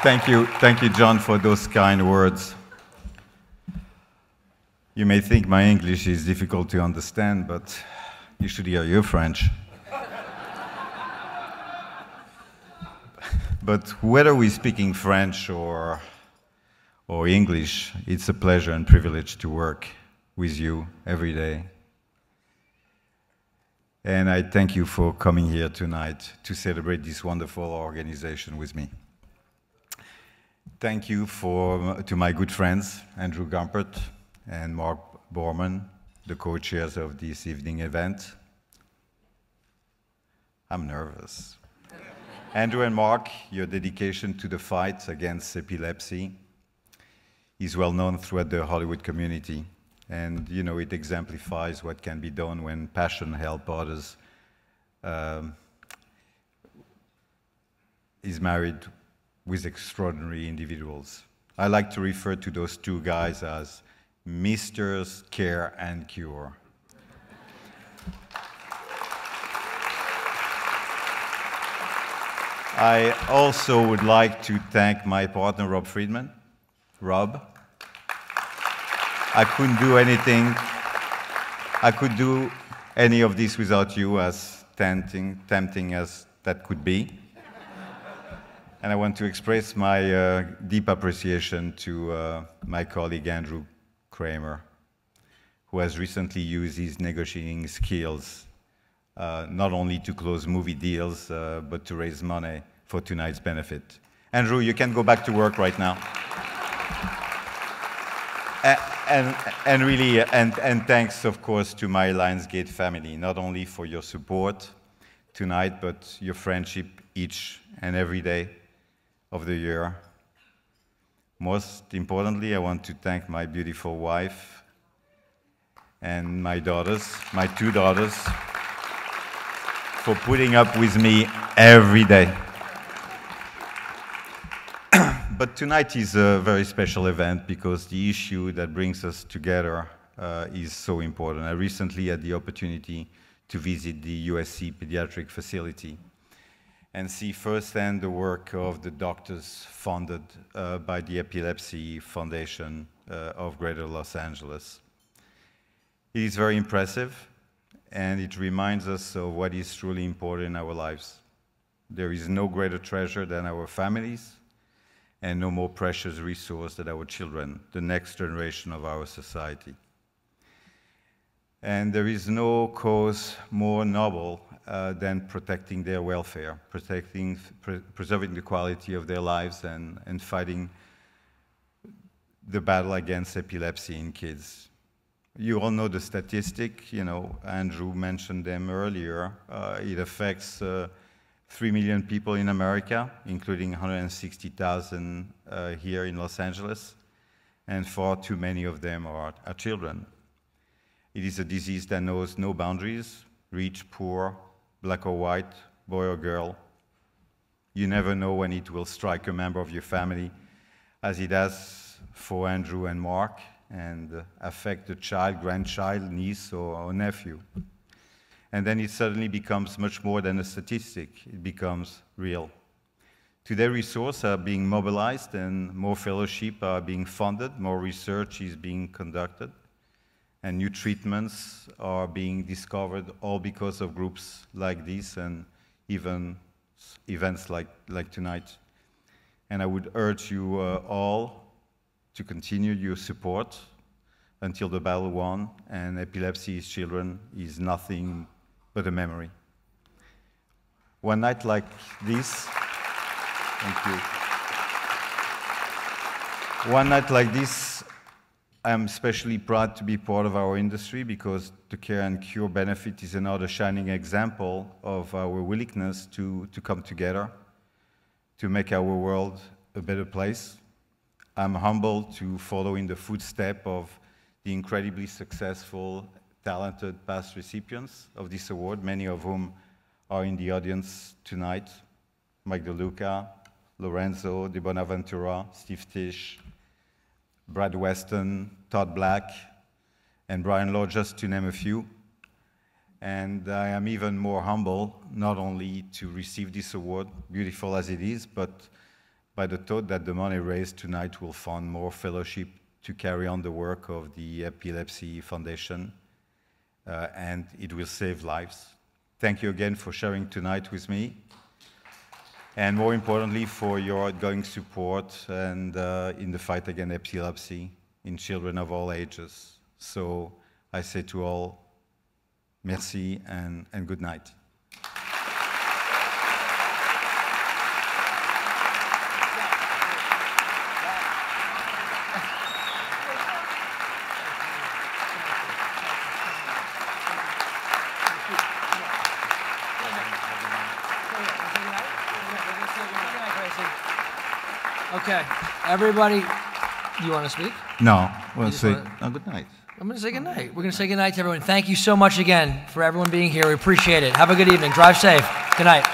Thank you, John, for those kind words. You may think my English is difficult to understand, but you should hear your French. But whether we're speaking French or English, it's a pleasure and privilege to work with you every day. And I thank you for coming here tonight to celebrate this wonderful organization with me. Thank you to my good friends, Andrew Gumpert and Mark Borman, the co-chairs of this evening event. I'm nervous. Andrew and Mark, your dedication to the fight against epilepsy is well known throughout the Hollywood community. And you know, it exemplifies what can be done when passion helps others. Is married with extraordinary individuals. I like to refer to those two guys as Misters Care and Cure. I also would like to thank my partner, Rob Friedman. Rob, I couldn't do anything. I could do any of this without you, as tempting as that could be. And I want to express my deep appreciation to my colleague Andrew Kramer, who has recently used his negotiating skills not only to close movie deals, but to raise money for tonight's benefit. Andrew, you can go back to work right now. And thanks, of course, to my Lionsgate family, not only for your support tonight, but your friendship each and every day of the year. Most importantly, I want to thank my beautiful wife and my daughters, my two daughters, for putting up with me every day. But tonight is a very special event because the issue that brings us together is so important. I recently had the opportunity to visit the USC pediatric facility and see firsthand the work of the doctors funded by the Epilepsy Foundation of Greater Los Angeles. It is very impressive, and it reminds us of what is truly important in our lives. There is no greater treasure than our families, and no more precious resource than our children, the next generation of our society. And there is no cause more noble than protecting their welfare, preserving the quality of their lives, and fighting the battle against epilepsy in kids. You all know the statistic, you know, Andrew mentioned them earlier. It affects 3 million people in America, including 160,000 here in Los Angeles, and far too many of them are children. It is a disease that knows no boundaries, rich, poor, black or white, boy or girl. You never know when it will strike a member of your family, as it has for Andrew and Mark, and affect a child, grandchild, niece, or nephew. And then it suddenly becomes much more than a statistic. It becomes real. Today, resources are being mobilized, and more fellowships are being funded, more research is being conducted, and new treatments are being discovered, all because of groups like this and even events like tonight. And I would urge you all to continue your support until the battle won, and epilepsy in children is nothing but a memory. One night like this, thank you. One night like this, I'm especially proud to be part of our industry because the Care and Cure benefit is another shining example of our willingness to come together to make our world a better place. I'm humbled to follow in the footsteps of the incredibly successful, talented past recipients of this award, many of whom are in the audience tonight. Mike DeLuca, Lorenzo De Bonaventura, Steve Tisch, Brad Weston, Todd Black, and Brian Law, just to name a few. And I am even more humble, not only to receive this award, beautiful as it is, but by the thought that the money raised tonight will fund more fellowship to carry on the work of the Epilepsy Foundation, and it will save lives. Thank you again for sharing tonight with me, and more importantly, for your ongoing support and in the fight against epilepsy in children of all ages. So I say to all, merci and good night. Okay, everybody, you want to speak? No, well, say good night. I'm going to say good night. We're going to say good night to everyone. Thank you so much again for everyone being here. We appreciate it. Have a good evening. Drive safe. Good night.